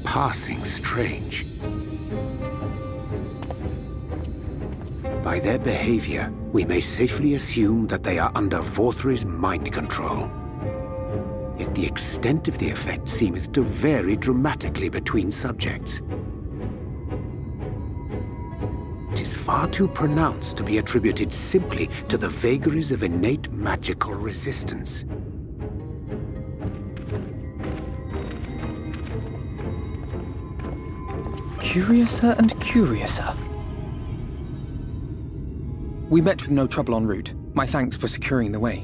passing strange. By their behavior, we may safely assume that they are under Vorthri's mind control. Yet the extent of the effect seemeth to vary dramatically between subjects. It is far too pronounced to be attributed simply to the vagaries of innate magical resistance. Curiouser and curiouser. We met with no trouble en route. My thanks for securing the way.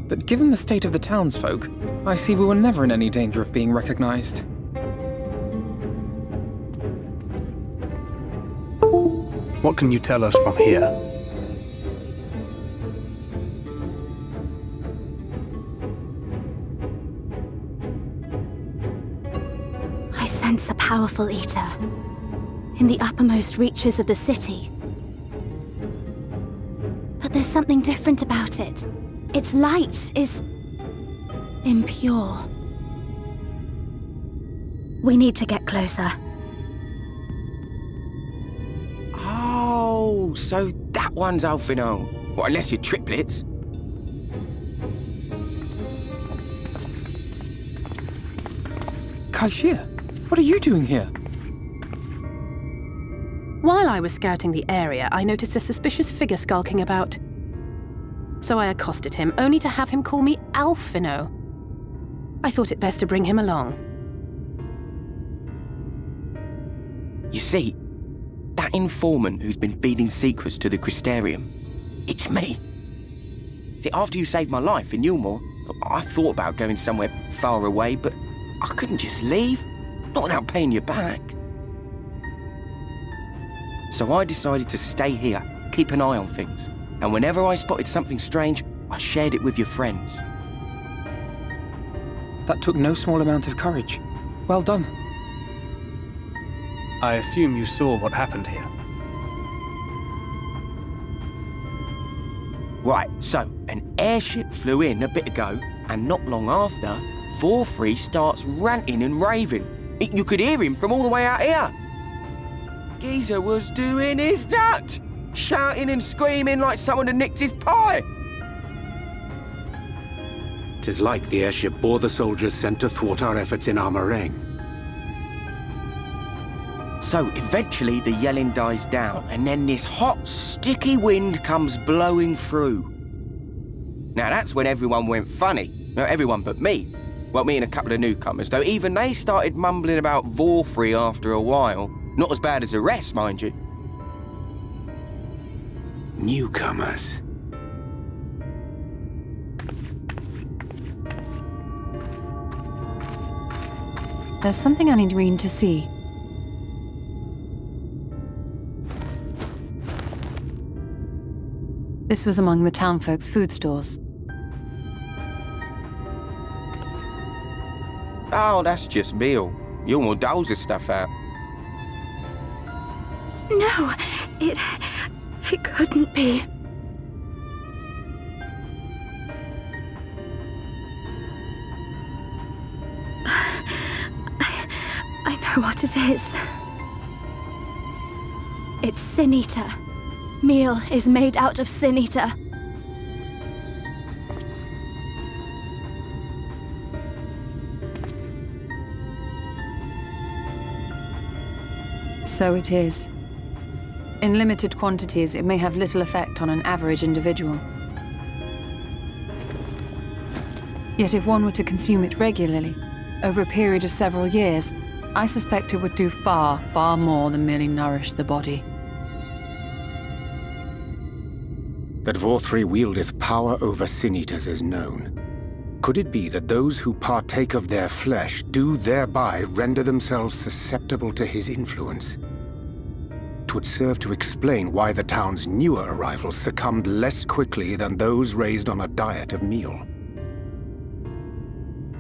But given the state of the townsfolk, I see we were never in any danger of being recognized. What can you tell us from here? I sense a powerful eater in the uppermost reaches of the city. But there's something different about it. Its light is impure. We need to get closer. Oh, so that one's Alfino. Well, unless you're triplets. Kaishir, what are you doing here? While I was scouting the area, I noticed a suspicious figure skulking about. So I accosted him, only to have him call me Alfino. I thought it best to bring him along. You see, that informant who's been feeding secrets to the Crystarium, it's me. See, after you saved my life in Eulmore, I thought about going somewhere far away, but I couldn't just leave, not without paying you back. So I decided to stay here, keep an eye on things. And whenever I spotted something strange, I shared it with your friends. That took no small amount of courage. Well done. I assume you saw what happened here. Right, so an airship flew in a bit ago, and not long after, Vorthri starts ranting and raving. You could hear him from all the way out here. Geezer was doing his nut, shouting and screaming like someone had nicked his pie. 'Tis like the airship bore the soldiers sent to thwart our efforts in Armoreng. So eventually the yelling dies down, and then this hot, sticky wind comes blowing through. Now that's when everyone went funny. No, everyone but me. Well, me and a couple of newcomers, though even they started mumbling about Vorthri after a while. Not as bad as the rest, mind you. Newcomers. There's something I need Reen to see. This was among the townfolk's food stores. Oh, that's just meal. Eulmore doles this stuff out. No, it couldn't be. I know what it is. It's Sin Eater. Meal is made out of Sin Eater. So it is. In limited quantities, it may have little effect on an average individual. Yet if one were to consume it regularly, over a period of several years, I suspect it would do far, far more than merely nourish the body. That Vorthri wieldeth power over Sin-Eaters is known. Could it be that those who partake of their flesh do thereby render themselves susceptible to his influence? 'Twould serve to explain why the town's newer arrivals succumbed less quickly than those raised on a diet of meal.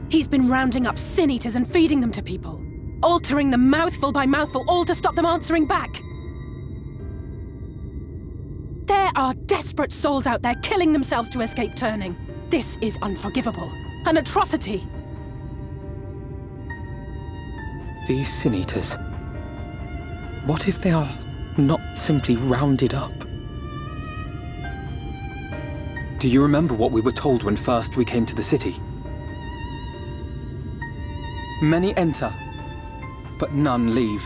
He's been rounding up Sin Eaters and feeding them to people, altering them mouthful by mouthful, all to stop them answering back. There are desperate souls out there killing themselves to escape turning. This is unforgivable. An atrocity. These Sin-Eaters. What if they are not simply rounded up? Do you remember what we were told when first we came to the city? Many enter, but none leave.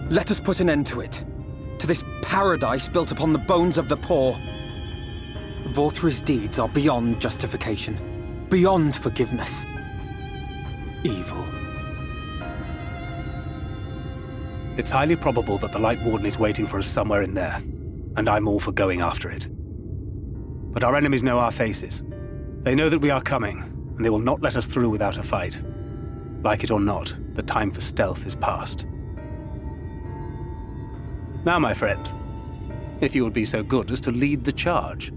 Let us put an end to it. To this paradise built upon the bones of the poor. Vorthri's deeds are beyond justification, beyond forgiveness. Evil. It's highly probable that the Light Warden is waiting for us somewhere in there, and I'm all for going after it. But our enemies know our faces. They know that we are coming, and they will not let us through without a fight. Like it or not, the time for stealth is past. Now, my friend, if you would be so good as to lead the charge.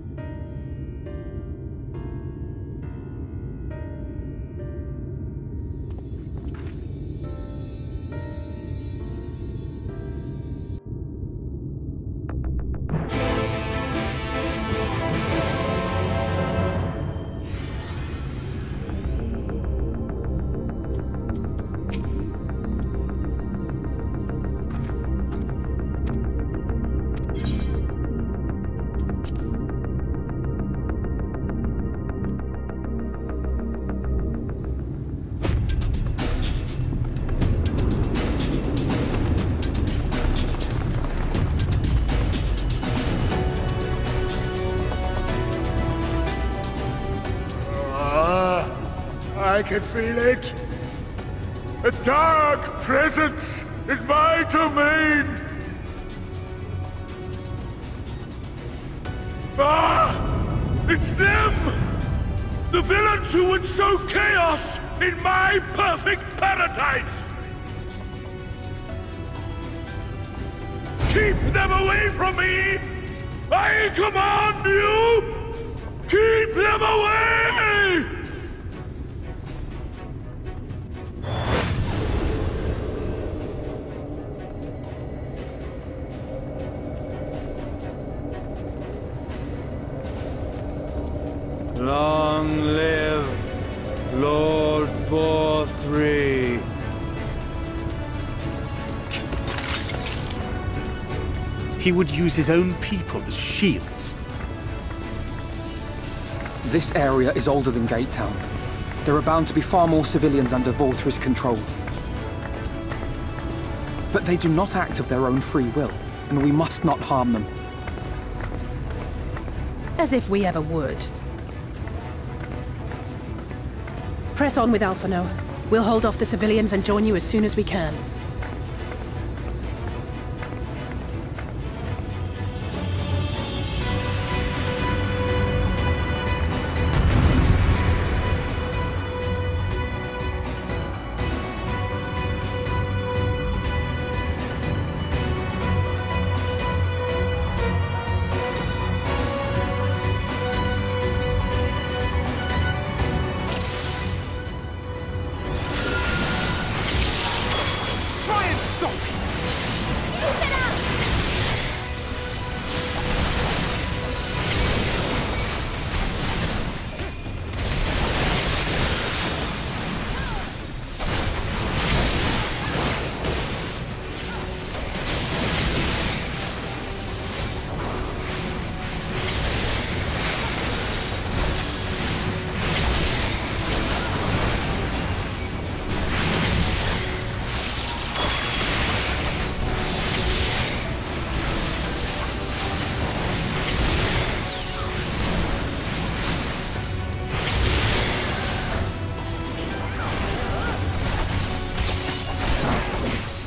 I can feel it. A dark presence in my domain. Ah! It's them! The villains who would sow chaos in my perfect paradise! Keep them away from me! I command you! Keep them away! Long live Lord Vorthri. He would use his own people as shields. This area is older than Gate Town. There are bound to be far more civilians under Vorthri's control. But they do not act of their own free will, and we must not harm them. As if we ever would. Press on with Alphino. We'll hold off the civilians and join you as soon as we can.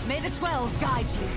May the 12 guide you.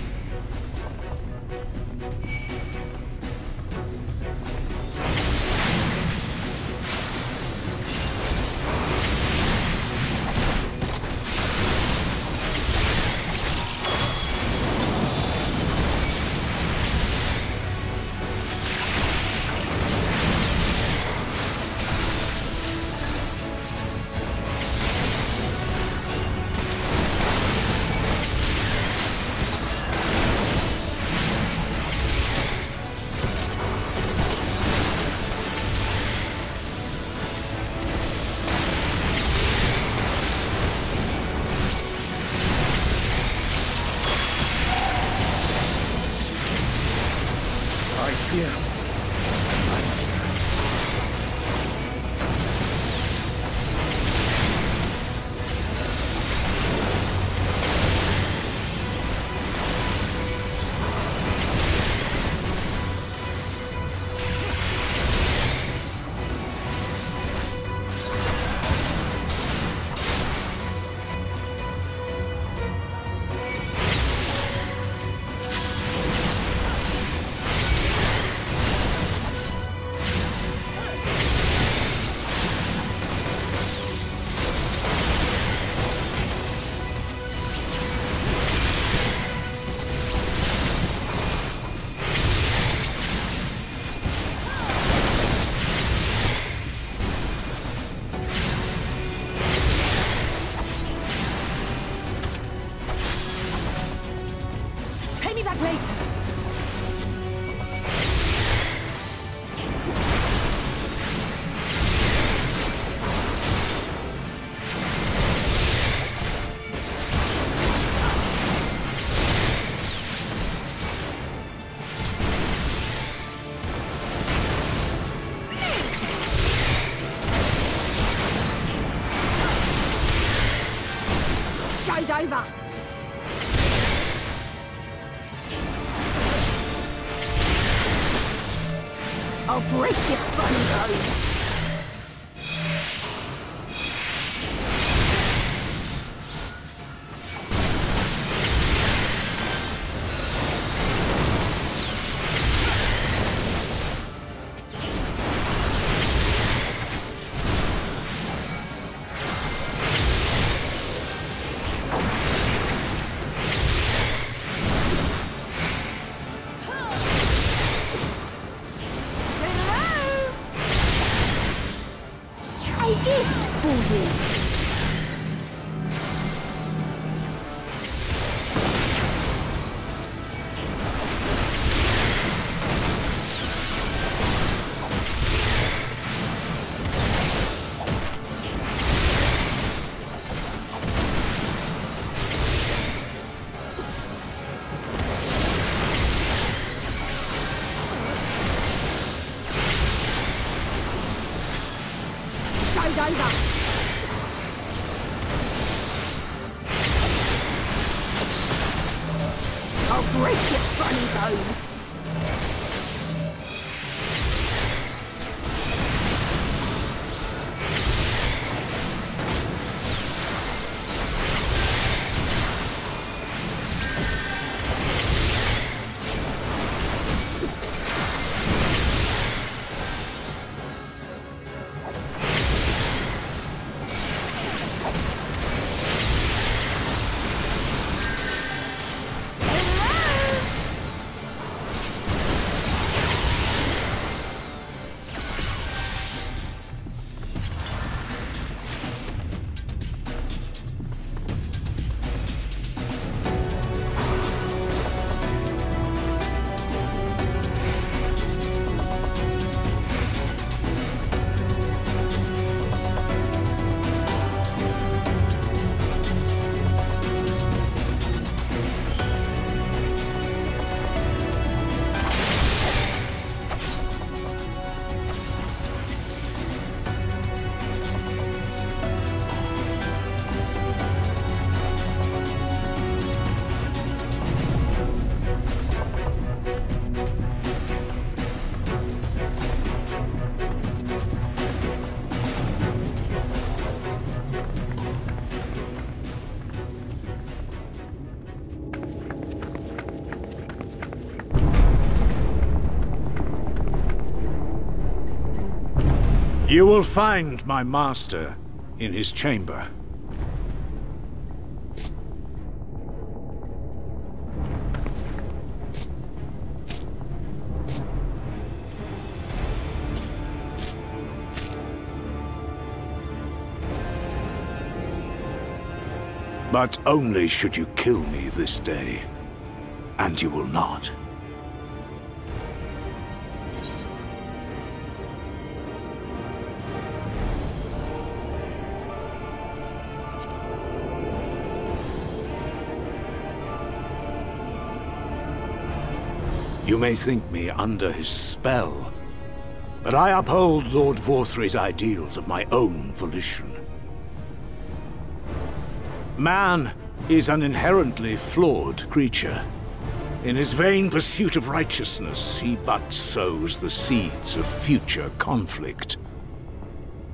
fear. I fear. Over. I'll break your funny bone. I'll break your funny bone. You will find my master in his chamber. But only should you kill me this day, and you will not. You may think me under his spell, but I uphold Lord Vorthry's ideals of my own volition. Man is an inherently flawed creature. In his vain pursuit of righteousness, he but sows the seeds of future conflict.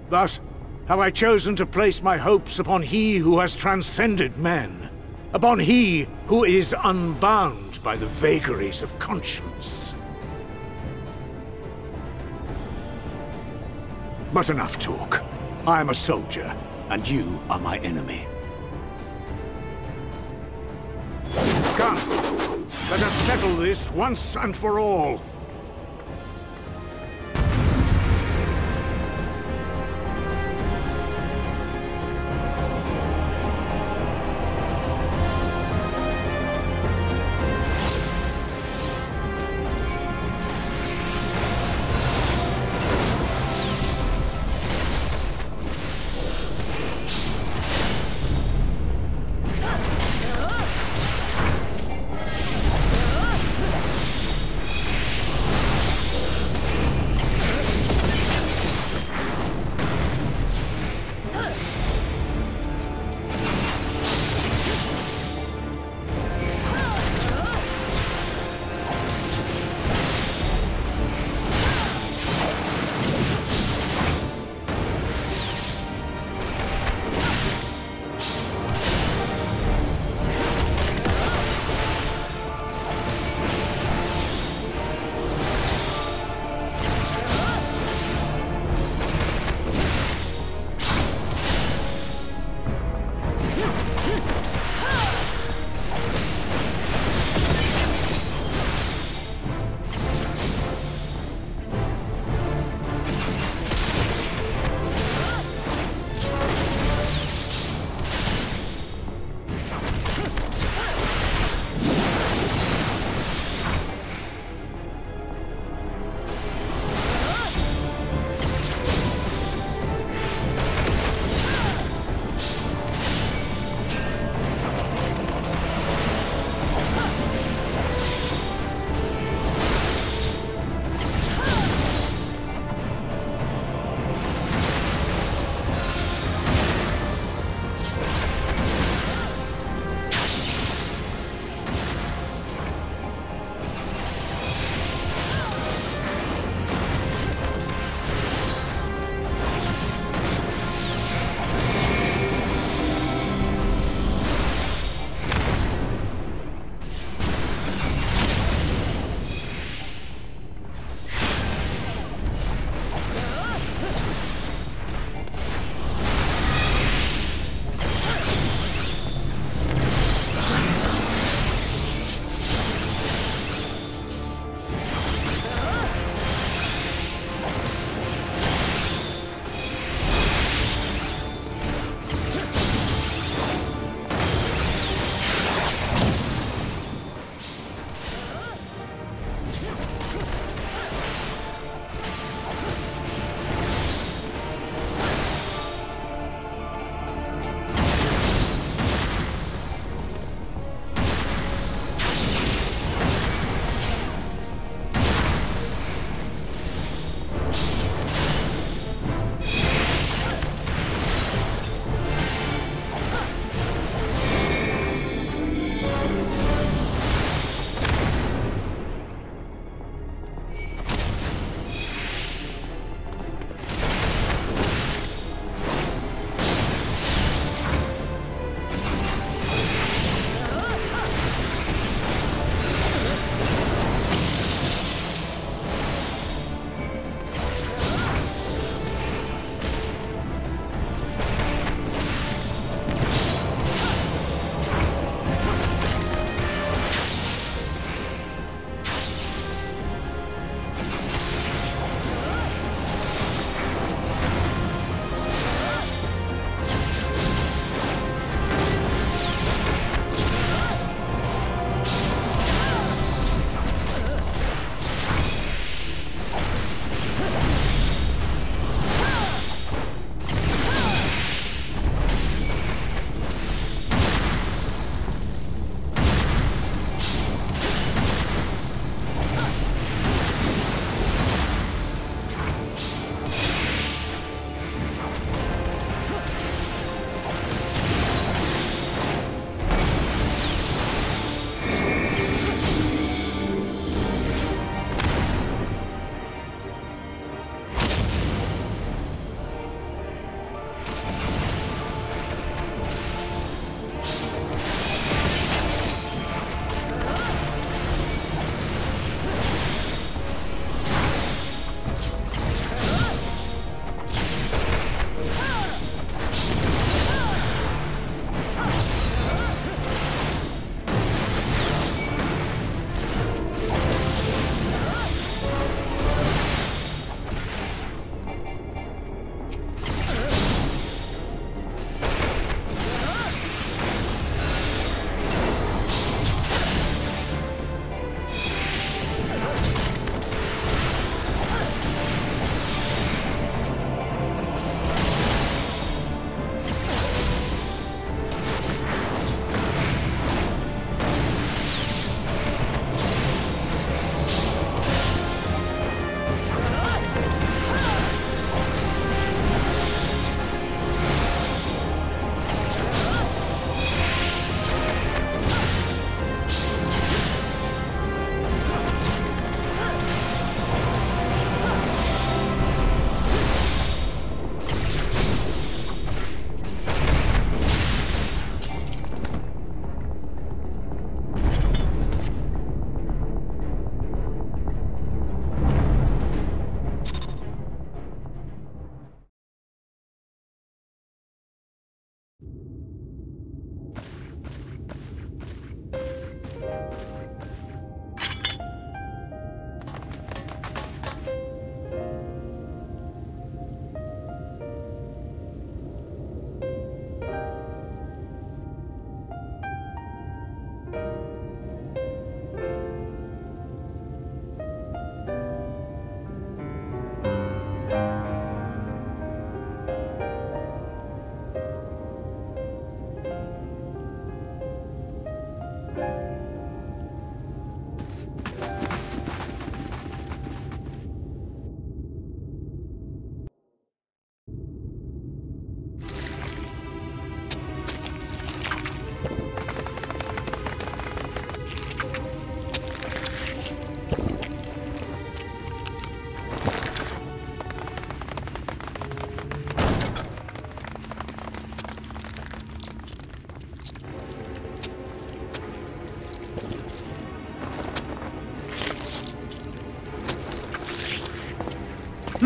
Thus, have I chosen to place my hopes upon he who has transcended men, upon he who is unbound by the vagaries of conscience. But enough talk. I am a soldier, and you are my enemy. Come, let us settle this once and for all.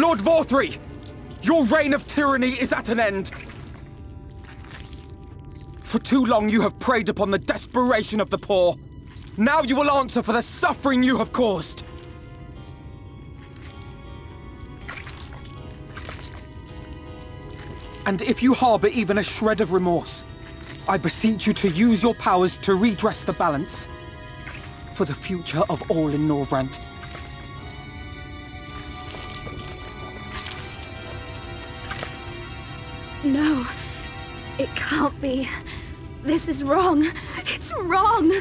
Lord Vorthri! Your reign of tyranny is at an end! For too long you have preyed upon the desperation of the poor. Now you will answer for the suffering you have caused! And if you harbor even a shred of remorse, I beseech you to use your powers to redress the balance. For the future of all in Norvrant. No, it can't be. This is wrong. It's wrong!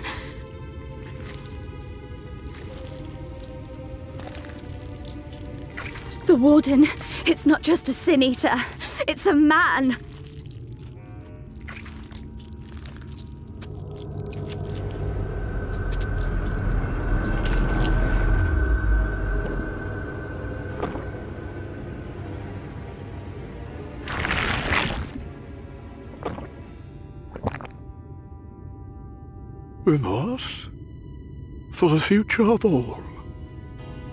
The Warden, it's not just a Sin Eater. It's a man. Remorse? For the future of all?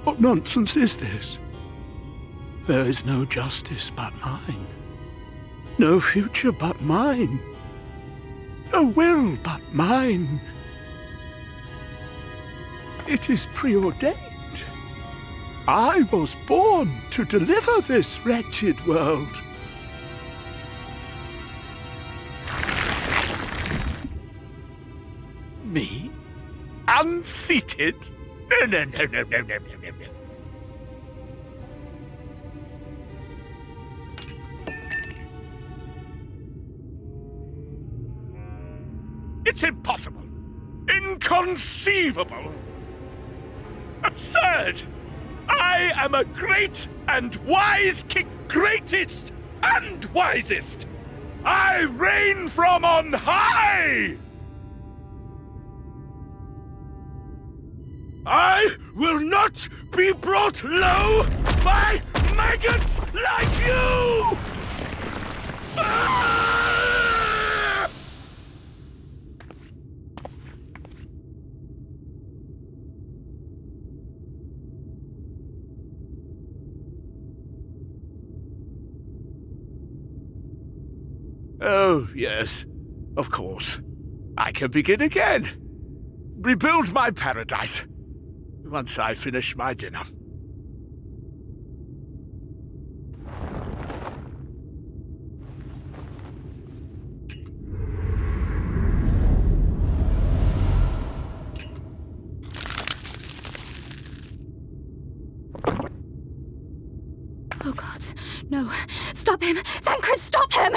What nonsense is this? There is no justice but mine. No future but mine. No will but mine. It is preordained. I was born to deliver this wretched world. Me? Unseated? No. It's impossible. Inconceivable. Absurd. I am a great and wise king. Greatest and wisest. I reign from on high. I will not be brought low by maggots like you! Ah! Oh, yes, of course. I can begin again. Rebuild my paradise. Once I finish my dinner. Oh God, no. Stop him! Thancred, stop him!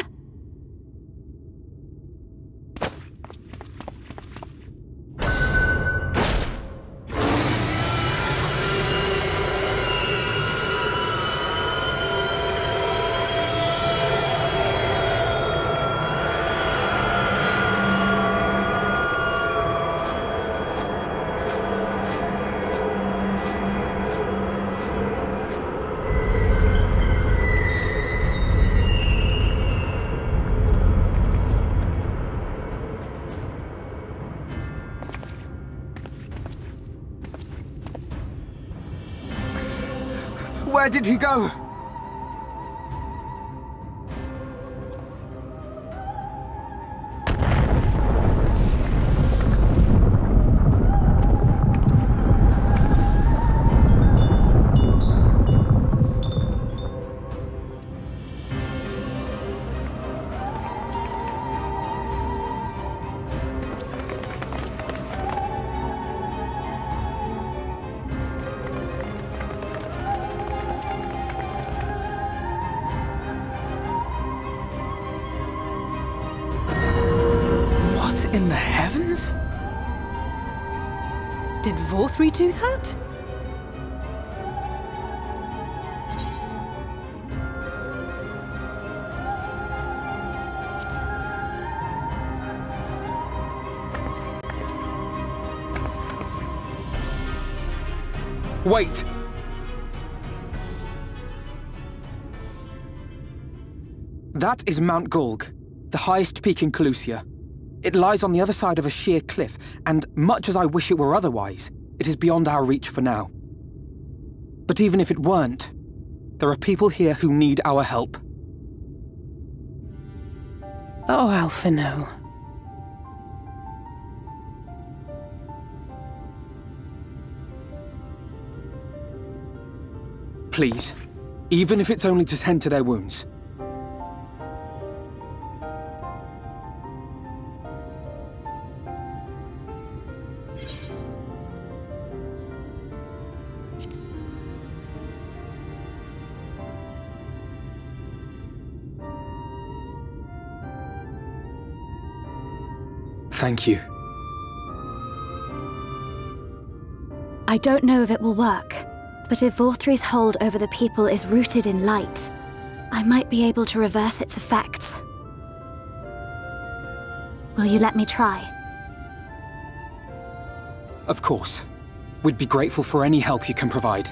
Where did he go? In the heavens? Did Vorthri do that? Wait! That is Mount Gulg, the highest peak in Calusia. It lies on the other side of a sheer cliff, and much as I wish it were otherwise, it is beyond our reach for now. But even if it weren't, There are people here who need our help. Oh, Alphino. Please, even if it's only to tend to their wounds. Thank you. I don't know if it will work, but if Vorthri's hold over the people is rooted in light, I might be able to reverse its effects. Will you let me try? Of course. We'd be grateful for any help you can provide.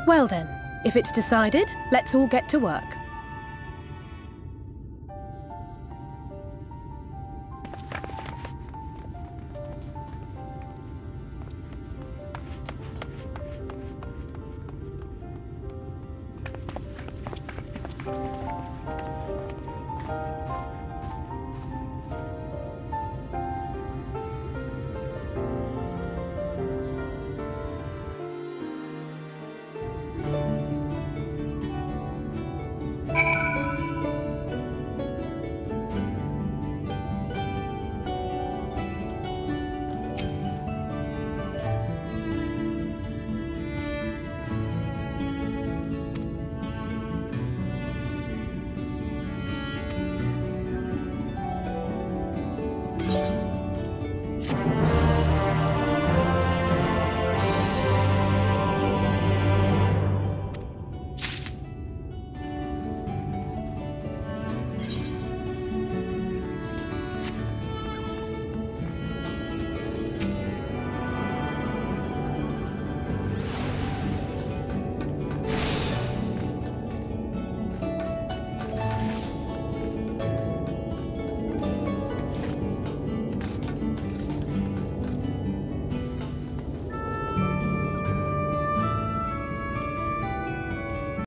Well then, if it's decided, let's all get to work.